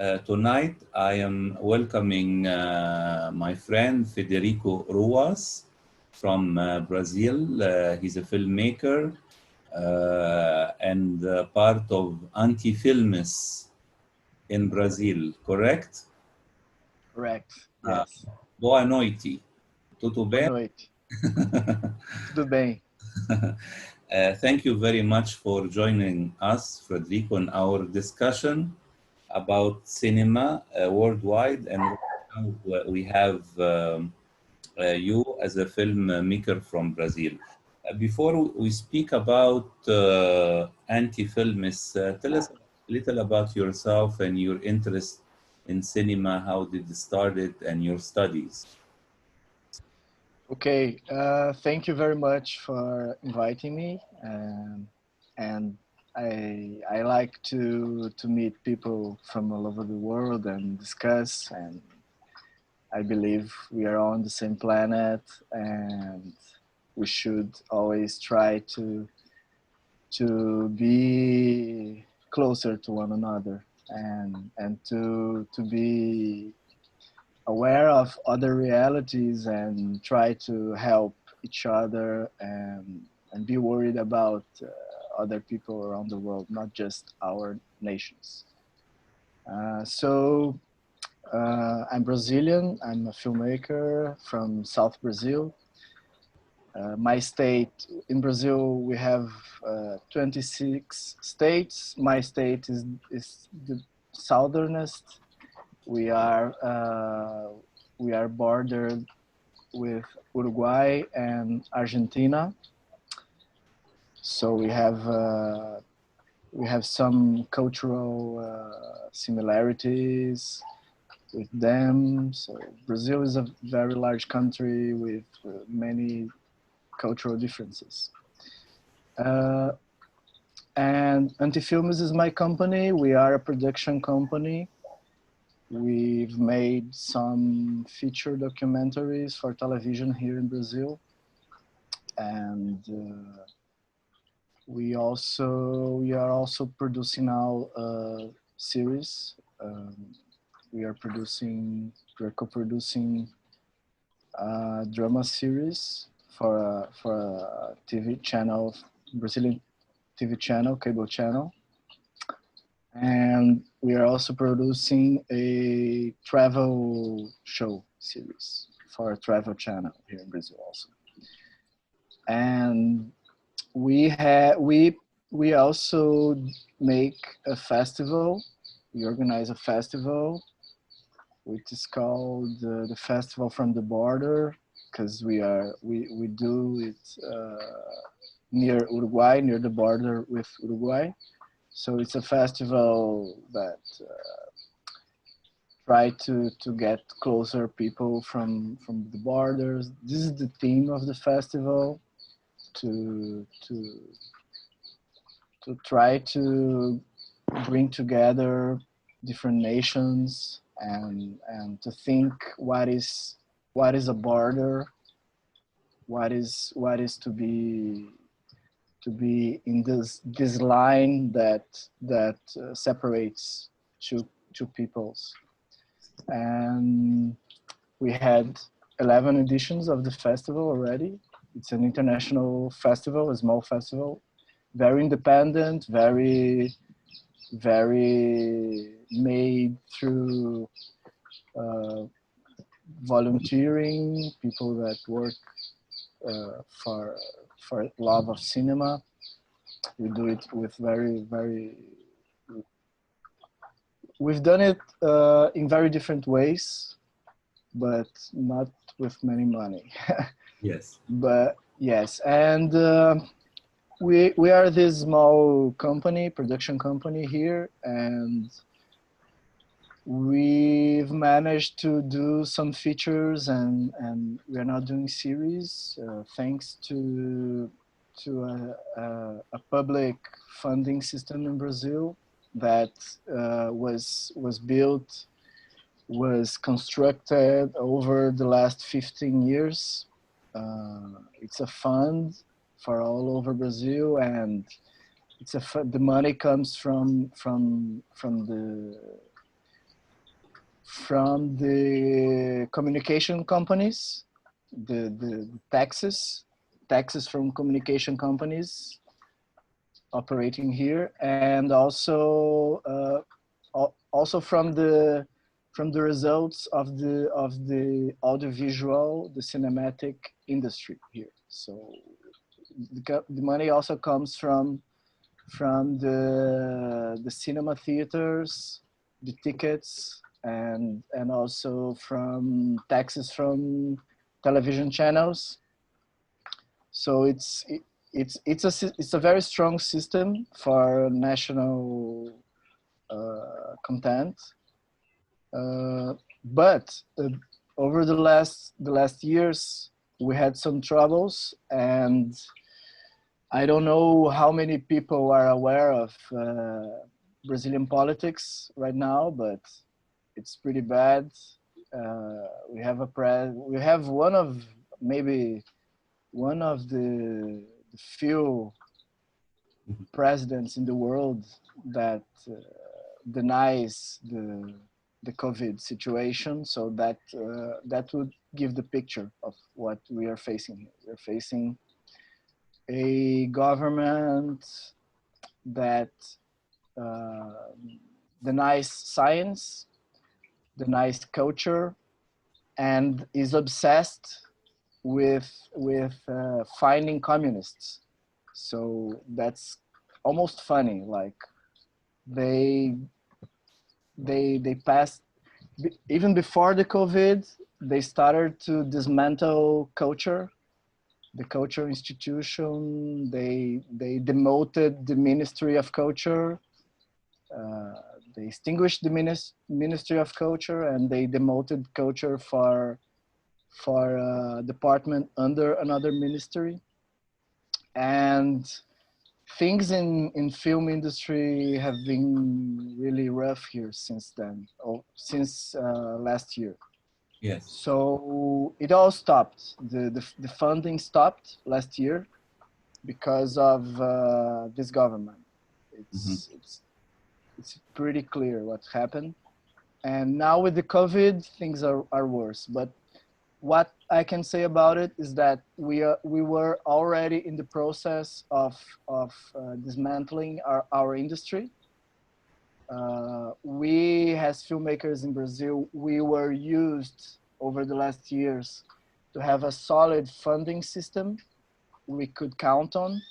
Tonight, I am welcoming my friend Frederico Ruas from Brazil. He's a filmmaker and part of Anti-Filmes in Brazil, correct? Correct, Uh, yes. Boa noite. Tudo Boa bem? noite. Tudo bem. Thank you very much for joining us, Frederico, in our discussion about cinema worldwide, and now we have you as a filmmaker from Brazil. Before we speak about anti-films, tell us a little about yourself and your interest in cinema, how did it started, and your studies. Okay, thank you very much for inviting me. And I like to meet people from all over the world and discuss. And I believe we are all on the same planet, and we should always try to be closer to one another and to be aware of other realities and try to help each other and be worried about other people around the world, not just our nations. I'm Brazilian. I'm a filmmaker from South Brazil. My state, in Brazil, we have 26 states. My state is the southernest. We are bordered with Uruguay and Argentina, so we have some cultural similarities with them. So Brazil is a very large country with many cultural differences. And Anti-Filmes is my company. We are a production company. We've made some feature documentaries for television here in Brazil, and we are also producing now a series. We are co-producing a drama series for a TV channel, Brazilian TV channel, cable channel. And we are also producing a travel show series for a travel channel here in Brazil also. And we also make a festival. We organize a festival, which is called the Festival from the Border, because we do it near Uruguay, near the border with Uruguay. So it's a festival that try to get closer people from the borders. This is the theme of the festival, to try to bring together different nations and to think what is a border, what is to be in this line that separates two peoples. And we had 11 editions of the festival already. It's an international festival, a small festival, very independent, very made through volunteering, people that work for love of cinema. We do it with we've done it in very different ways, but not with many money. Yes. But yes, and we are this small company, production company here, and we've managed to do some features, and we are now doing series thanks to a public funding system in Brazil that was constructed over the last 15 years. It's a fund for all over Brazil, and the money comes from from the communication companies, the taxes from communication companies operating here, and also from the results of the audiovisual, the cinematic industry here. So the money also comes from the cinema theaters, the tickets, and also from taxes from television channels. So it's a very strong system for national content, but over the last years we had some troubles, and I don't know how many people are aware of Brazilian politics right now, but it's pretty bad. We have maybe one of the few presidents in the world that denies the COVID situation. So that would give the picture of what we are facing here. We're facing a government that denies science, denies culture, and is obsessed with finding communists. So that's almost funny. Like they passed, even before the COVID, they started to dismantle culture, the culture institution. They demoted the Ministry of Culture. They extinguished the Ministry of Culture, and they demoted culture for a department under another ministry. And things in film industry have been really rough here since then, since last year. Yes. So it all stopped. The funding stopped last year because of this government. It's pretty clear what happened. And now with the COVID, things are worse. But what I can say about it is that we were already in the process of dismantling our industry. We as filmmakers in Brazil, we were used over the last years to have a solid funding system we could count on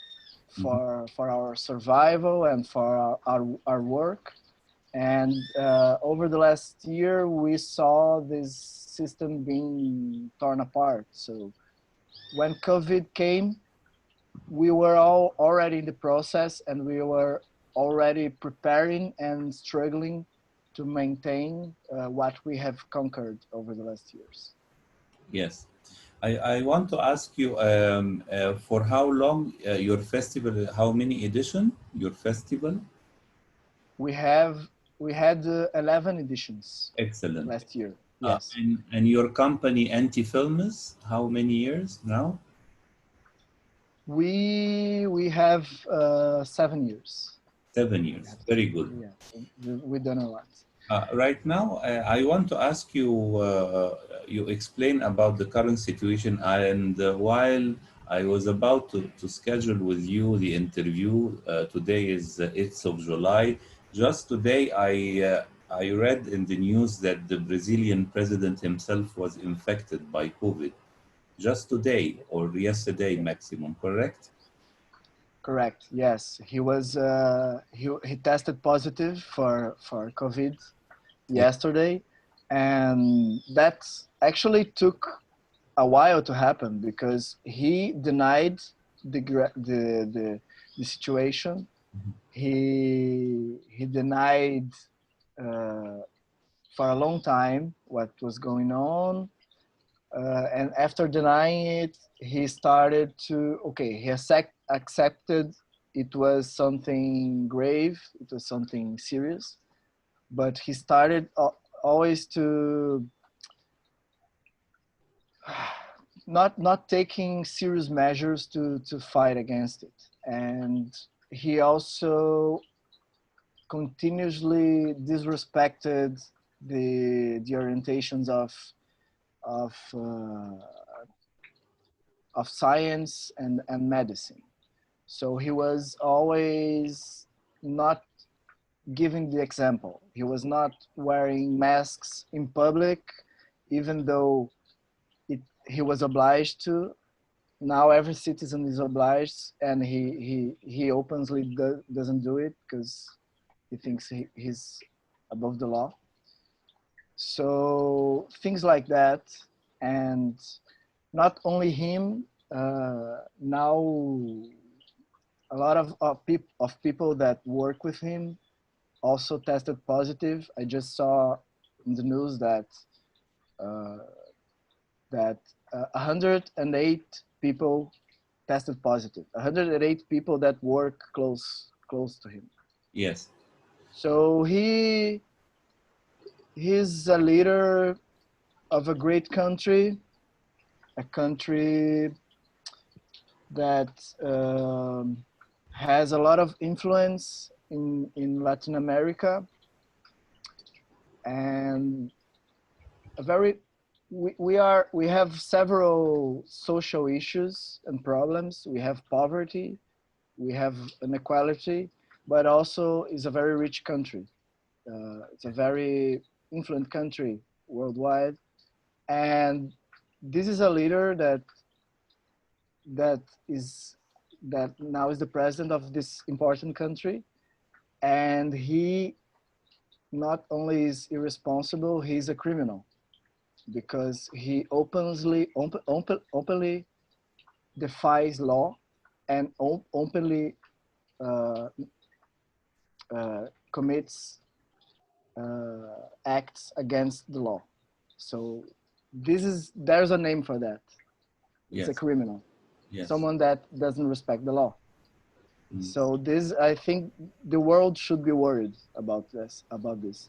for our survival and for our work. And over the last year, we saw this system being torn apart. So when COVID came, we were all already in the process, and we were already preparing and struggling to maintain what we have conquered over the last years. Yes. I want to ask you for how long your festival, how many edition your festival? We had 11 editions. Excellent. Last year. Yes. And your company Anti-Films, how many years now? We have 7 years. 7 years. Very good. Yeah, we've done a lot. Right now, I want to ask you, you explain about the current situation, and while I was about to schedule with you the interview, today is 8th of July. Just today, I read in the news that the Brazilian president himself was infected by COVID. Just today or yesterday maximum, correct? Correct. Yes, he was. He tested positive for COVID yesterday, and that actually took a while to happen because he denied the situation. He denied for a long time what was going on, and after denying it, he started to he accepted it was something grave, it was something serious, but he started always to not taking serious measures to fight against it. And he also continuously disrespected the orientations of science and medicine. So he was always not giving the example. He was not wearing masks in public, even though he was obliged to. Now every citizen is obliged, and he openly doesn't do it because he thinks he's above the law. So things like that, and not only him. Now a lot of people that work with him also tested positive. I just saw in the news that uh, 108 people tested positive. 108 people that work close to him. Yes. So he's a leader of a great country, a country that has a lot of influence in Latin America, and a very we have several social issues and problems. We have poverty, we have inequality, but also is a very rich country. It's a very influent country worldwide, and this is a leader that is that now is the president of this important country, and he not only is irresponsible, he's a criminal because he openly defies law and openly uh, commits acts against the law. So there's a name for that. It's a Yes. criminal, Yes. someone that doesn't respect the law. Mm. So I think the world should be worried about this,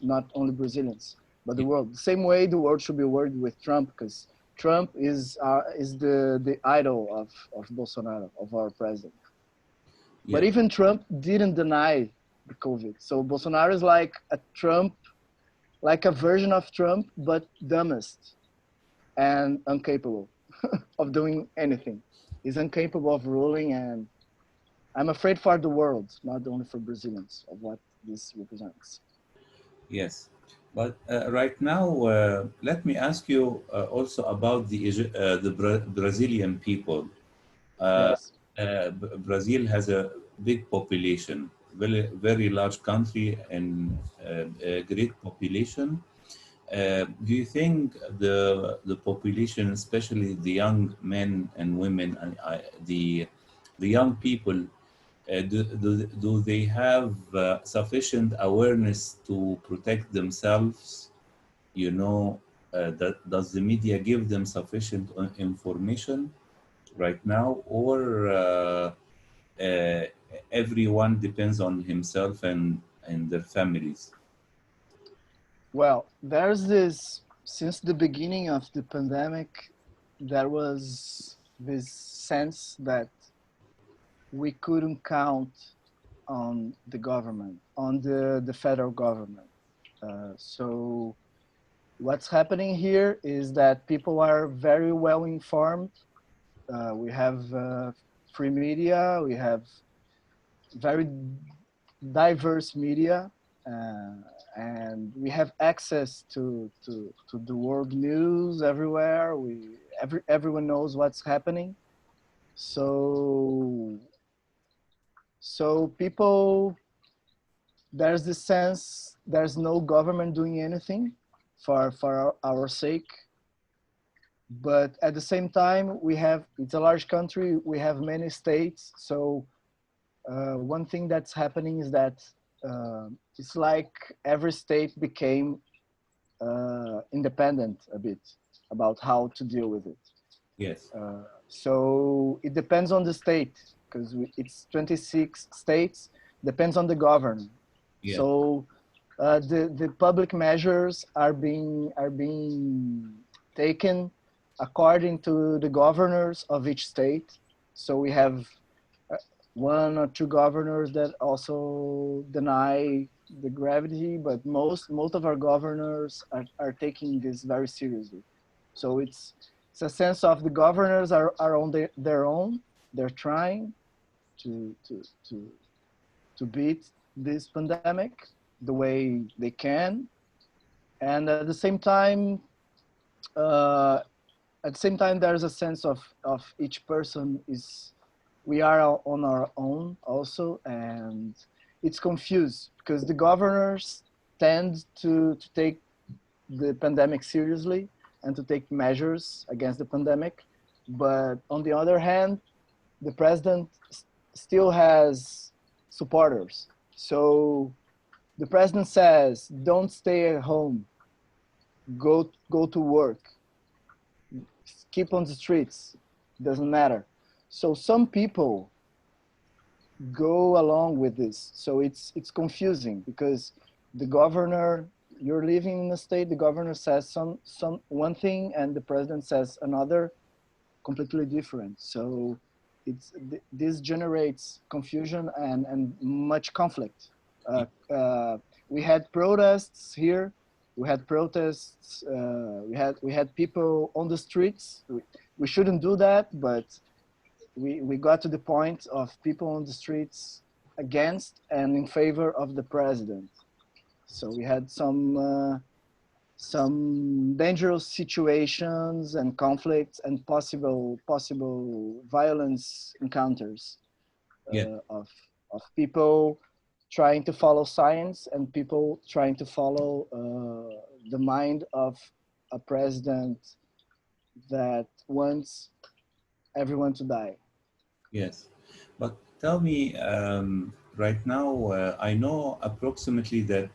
not only Brazilians, but the world. The same way the world should be worried with Trump, because Trump is the idol of Bolsonaro, of our president. Yeah. But even Trump didn't deny the COVID. So Bolsonaro is like a Trump, like a version of Trump, but dumbest and incapable of doing anything. He's incapable of ruling, and I'm afraid for the world, not only for Brazilians, of what this represents. Yes. But right now, let me ask you also about the Brazilian people. Uh, Yes. Brazil has a big population, very large country, and a great population. Do you think the population, especially the young men and women, and the young people, do they have sufficient awareness to protect themselves? You know, does the media give them sufficient information right now, or uh, everyone depends on himself and their families? Well, there's this, since the beginning of the pandemic, there was this sense that we couldn't count on the government, on the federal government. So what's happening here is that people are very well informed. We have free media, we have very diverse media, uh, and we have access to the world news everywhere. Everyone knows what's happening. So people, there's this sense there's no government doing anything for our sake, but at the same time it's a large country, we have many states. So one thing that's happening is that it's like every state became independent a bit about how to deal with it. Yes. So it depends on the state, because it's 26 states, depends on the governor. Yeah. So the public measures are being taken according to the governors of each state. So we have one or two governors that also deny the gravity, but most of our governors are taking this very seriously. So it's a sense of the governors are on their own. They're trying to to to to beat this pandemic the way they can, and uh, at the same time, there's a sense of each person is we are on our own also, and it's confused because the governors tend to take the pandemic seriously and to take measures against the pandemic, but on the other hand, the president still has supporters. So the president says, "Don't stay at home. Go to work. Keep on the streets. Doesn't matter." So some people go along with this. So it's confusing because the governor, you're living in a state, the governor says some one thing and the president says another completely different. So this generates confusion and much conflict. We had protests here. We had protests. We had people on the streets. We shouldn't do that, but we got to the point of people on the streets against and in favor of the president. So we had some dangerous situations and conflicts and possible violence encounters Yeah. Of people trying to follow science and people trying to follow the mind of a president that wants everyone to die. Yes, but tell me, right now, I know approximately that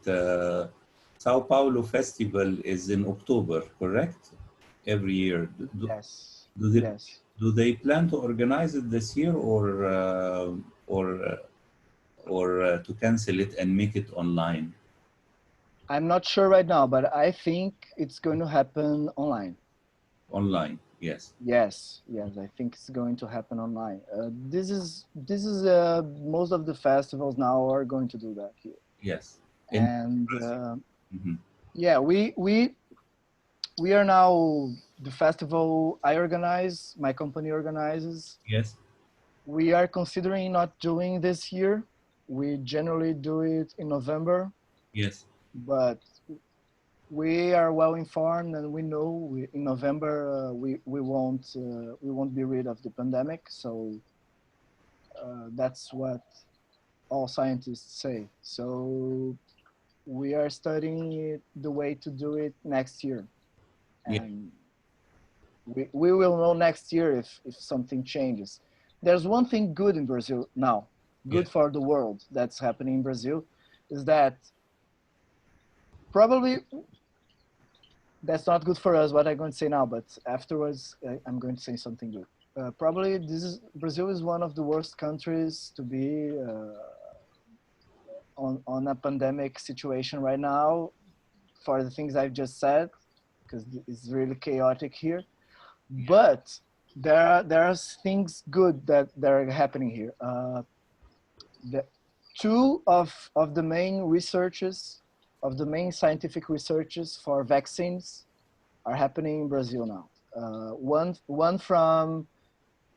Sao Paulo Festival is in October, correct? Every year. Yes, Do they, yes. do they plan to organize it this year or to cancel it and make it online? I'm not sure right now, but I think it's going to happen online. Online, yes. Yes, yes, I think it's going to happen online. This is most of the festivals now are going to do that here, Yes. In and Brazil. Hmm. yeah, we are now the festival I organize, my company organizes. Yes. We are considering not doing this year. We generally do it in November, Yes. but we are well informed and we know in November we won't be rid of the pandemic. So that's what all scientists say. So we are studying the way to do it next year, Yeah. and we will know next year if something changes. There's one thing good in Brazil now, Yeah. good for the world that's happening in Brazil, is that probably that's not good for us what I'm going to say now, but afterwards I'm going to say something good. Probably Brazil is one of the worst countries to be on a pandemic situation right now for the things I've just said, because it's really chaotic here. But there are things good that are happening here. The two of the main researches, of the main scientific researches for vaccines are happening in Brazil now. One from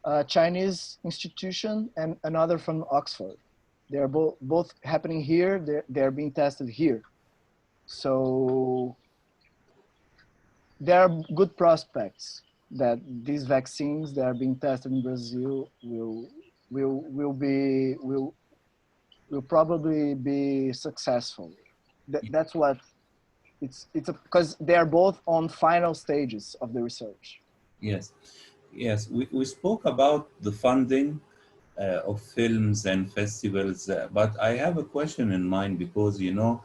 a Chinese institution and another from Oxford. They're both happening here. They're being tested here. So there are good prospects that these vaccines that are being tested in Brazil will probably be successful. That's what it's because they are both on final stages of the research. Yes. Yes. We spoke about the funding of films and festivals. But I have a question in mind because, you know,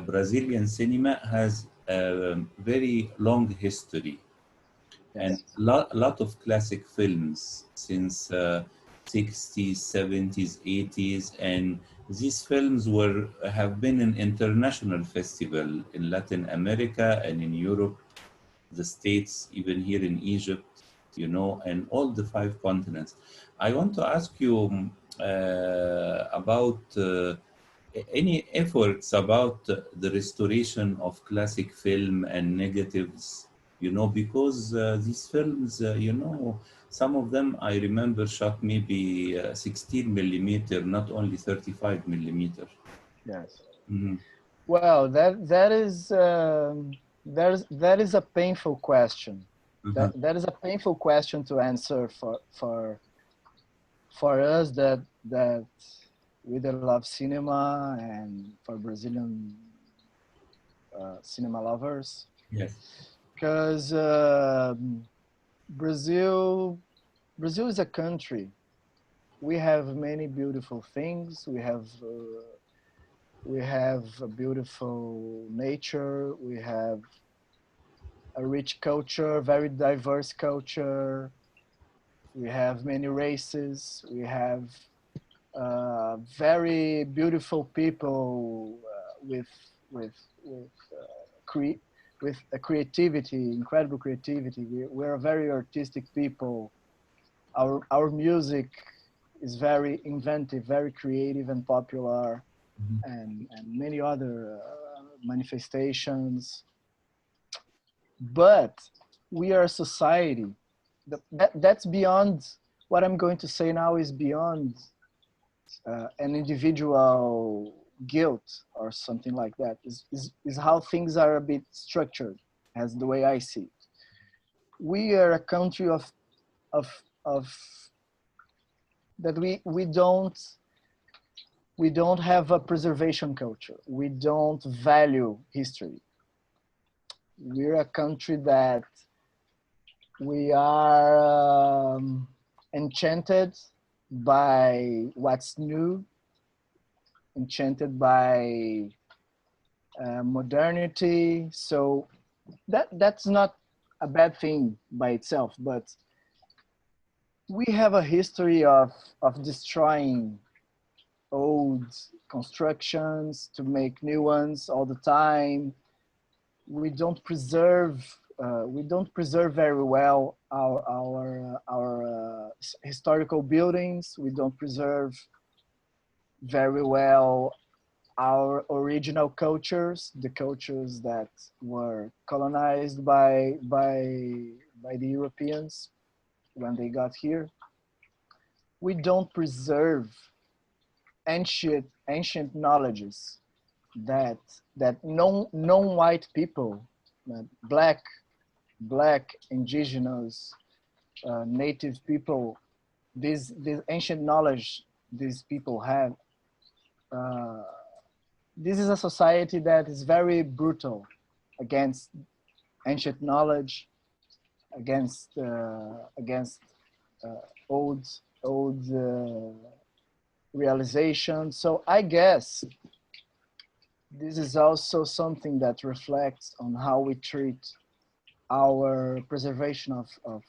Brazilian cinema has a very long history and Yes. lot of classic films since 60s, 70s, 80s, and these films have been in international festival in Latin America and in Europe, the States, even here in Egypt, you know, and all the five continents. I want to ask you about any efforts about the restoration of classic film and negatives, you know, because these films, you know, some of them I remember shot maybe 16 millimeter, not only 35 millimeter. Yes. Mhm. Well, that is a painful question. Uh-huh. That is a painful question to answer for us that we that love cinema and for Brazilian cinema lovers, Yes. because Brazil Brazil is a country. We have many beautiful things. We have a beautiful nature. We have a rich culture, very diverse culture. We have many races. We have very beautiful people with cre- with a creativity, incredible creativity. We're a very artistic people. Our music is very inventive, very creative and popular, Mhm. and many other manifestations. But we are a society. That's beyond what I'm going to say now is beyond an individual guilt or something like that. Is how things are a bit structured, as the way I see it. We are a country of of that we don't have a preservation culture. We don't value history. We're a country that we are enchanted by what's new, enchanted by modernity. So that's not a bad thing by itself, but we have a history of destroying old constructions to make new ones all the time. We don't preserve very well our historical buildings. We don't preserve very well our original cultures, the cultures that were colonized by the Europeans when they got here. We don't preserve ancient knowledges that non-white people, black indigenous native people, this ancient knowledge these people have. Uh, this is a society that is very brutal against ancient knowledge, against old realization. So I guess this is also something that reflects on how we treat our preservation of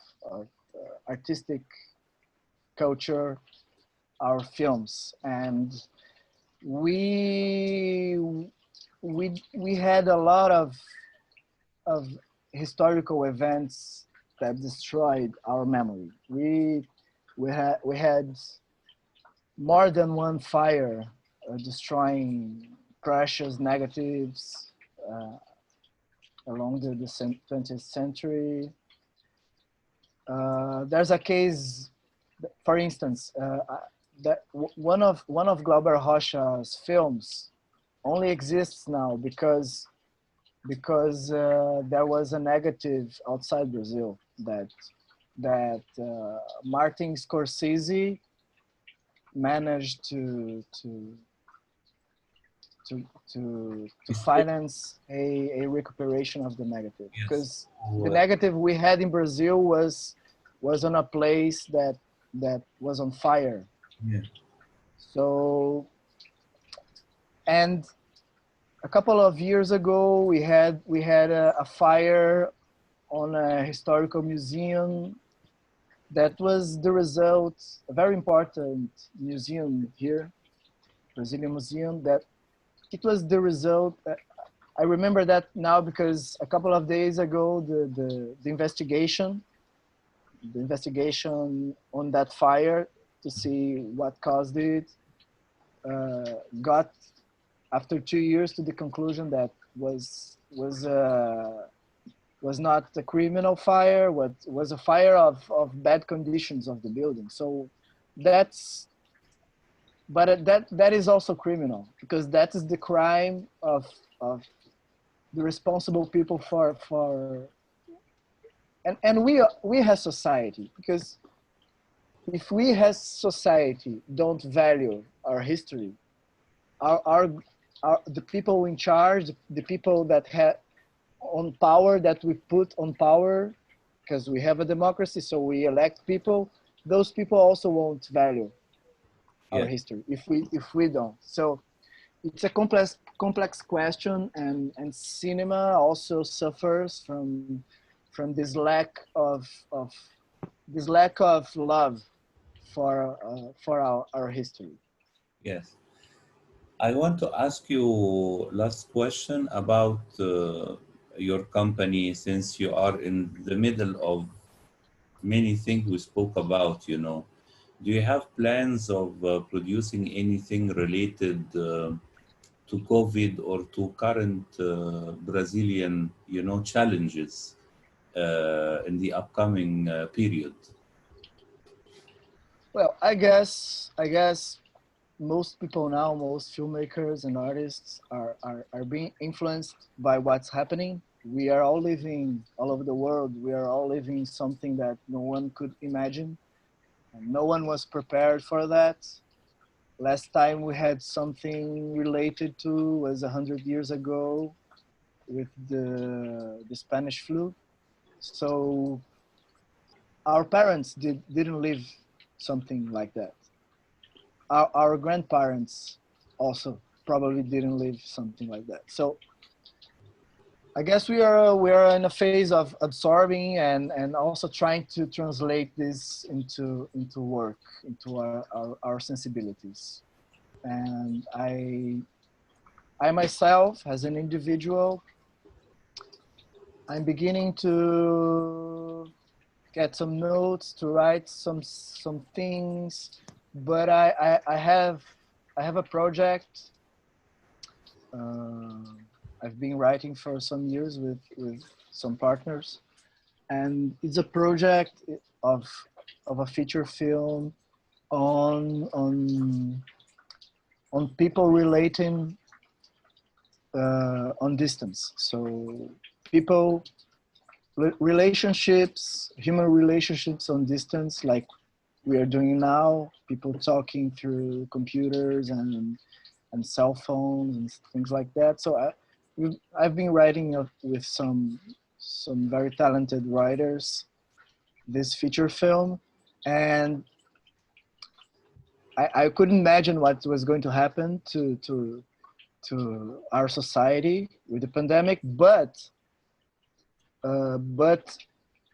artistic culture, our films, and we we had a lot of historical events that destroyed our memory. We had more than one fire destroying precious negatives uh, along the 20th century. There's a case, for instance, that one of Glauber Rocha's films only exists now because there was a negative outside Brazil that Martin Scorsese managed to to finance a recuperation of the negative, Yes. because the So, negative we had in Brazil was on a place that was on fire. yeah. So, and a couple of years ago we had a fire on a historical museum that was the result, a very important museum here, Brazilian museum, that it was the result. I remember that now because a couple of days ago, the investigation on that fire to see what caused it, got after 2 years to the conclusion that was not a criminal fire, was a fire of bad conditions of the building. So that's, but that is also criminal, because that is the crime of the responsible people for and we have society, because if we as society don't value our history, our the people in charge, the people that have on power, that we put on power, because we have a democracy, so we elect people, those people also won't value our Yeah. history if we don't. So it's a complex question, and cinema also suffers from this lack of love for our history. Yes. I want to ask you last question about your company, since you are in the middle of many things we spoke about, you know. Do you have plans of producing anything related to COVID or to current Brazilian, you know, challenges in the upcoming period? Well, I guess most people now, most filmmakers and artists are being influenced by what's happening. We are all living all over the world. We are all living something that no one could imagine. And no one was prepared for that. Last time we had something related to was 100 years ago with the Spanish flu. So our parents didn't live something like that. Our grandparents also probably didn't live something like that. So I guess we are in a phase of absorbing and also trying to translate this into work, into our sensibilities. And I myself, as an individual, I'm beginning to get some notes, to write some things, but I have a project. Uh, I've been writing for some years with some partners, and it's a project of of a feature film on on on people relating on distance. So people relationships, human relationships on distance, like we are doing now. People talking through computers and cell phones and things like that. So I've been writing with some very talented writers this feature film, and I couldn't imagine what was going to happen to our society with the pandemic, but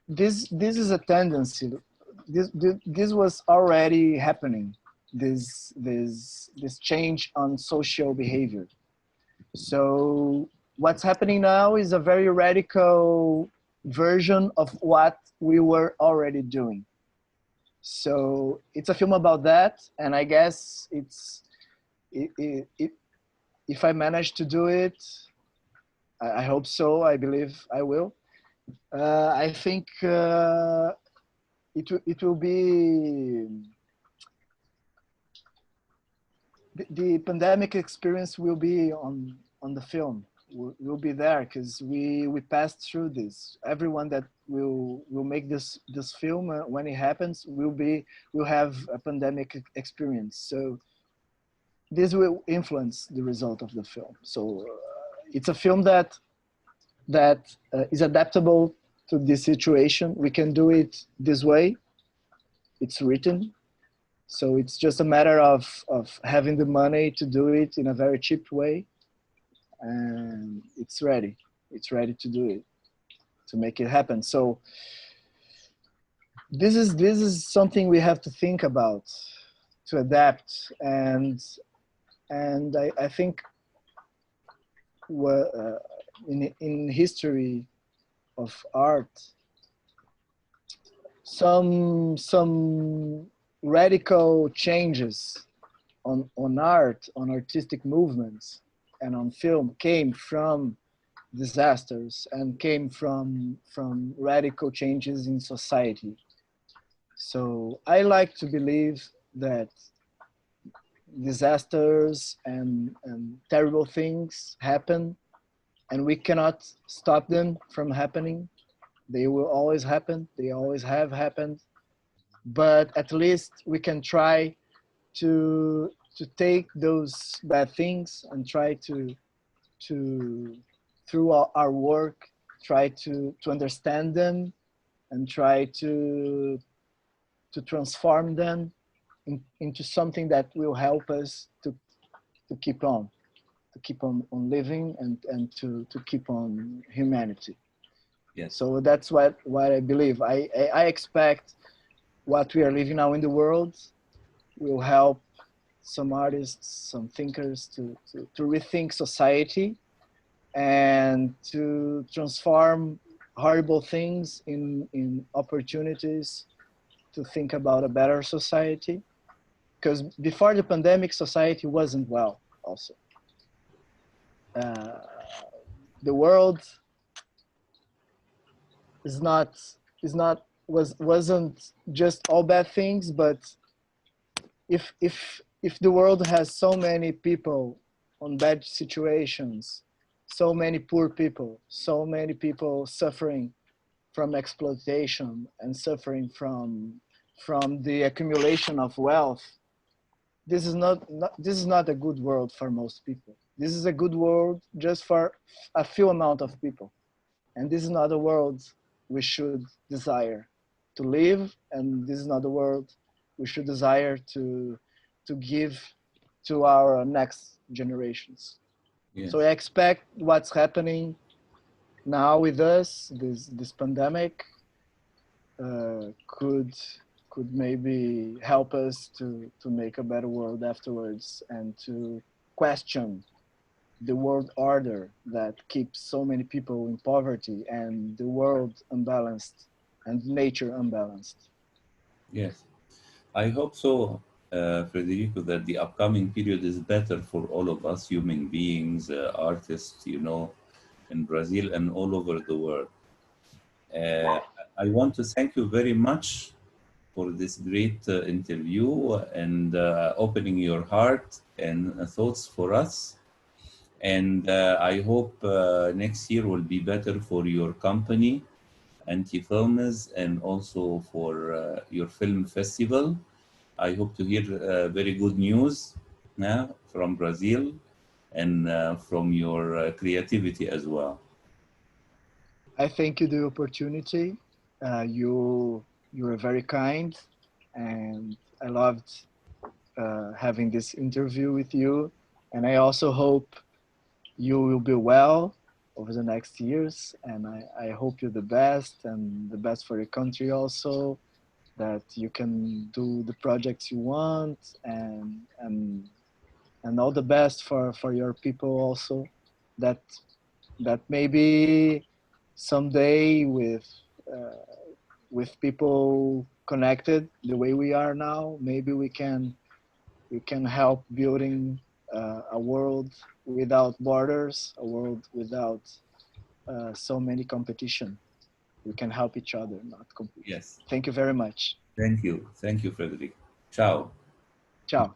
this is a tendency. This was already happening. This change on social behavior. So what's happening now is a very radical version of what we were already doing. So it's a film about that, and I guess it, if I manage to do it, I hope so. I believe I will. I think it will be the pandemic experience will be on the film. Will be there because we passed through this. Everyone that will make this film when it happens will have a pandemic experience. So this will influence the result of the film. So it's a film that is adaptable to this situation. We can do it this way. It's written. So it's just a matter of having the money to do it in a very cheap way. And it's ready. It's ready to do it, to make it happen. So this is something we have to think about, to adapt. And I think in history of art, some radical changes on art, on artistic movements, and on film came from disasters and came from radical changes in society. So I like to believe that disasters and terrible things happen, and we cannot stop them from happening. They will always happen. They always have happened. But at least we can try to take those bad things and try to through our work try to understand them and try to transform them into something that will help us to keep on living and to keep on humanity. Yes. So that's what I believe. I expect what we are living now in the world will help some artists, some thinkers to rethink society and to transform horrible things in opportunities to think about a better society. Because before the pandemic, society wasn't well also. Uh, the world is not wasn't just all bad things, but if the world has so many people on bad situations, so many poor people, so many people suffering from exploitation and suffering from the accumulation of wealth, this is this is not a good world for most people. This is a good world just for a few amount of people, and this is not a world we should desire to live, and this is not the world we should desire to give to our next generations. Yes. So I expect what's happening now with us, this pandemic, could maybe help us to make a better world afterwards and to question the world order that keeps so many people in poverty and the world unbalanced and nature unbalanced. Yes. I hope so, Frederico, that the upcoming period is better for all of us human beings, artists, in Brazil and all over the world. Uh, I want to thank you very much for this great interview and opening your heart and thoughts for us. And I hope next year will be better for your company, Anti-Films, and also for your film festival. I hope to hear very good news from Brazil and from your creativity as well. I thank you the opportunity. You were very kind, and I loved having this interview with you. And I also hope you will be well over the next years, and I hope you're the best and the best for your country also, that you can do the projects you want, and all the best for your people also, that maybe someday with people connected the way we are now, maybe we can help building a world without borders, a world without so many competition. We can help each other, not compete. Yes. Thank you very much. Thank you. Thank you, Frederico. Ciao. Ciao.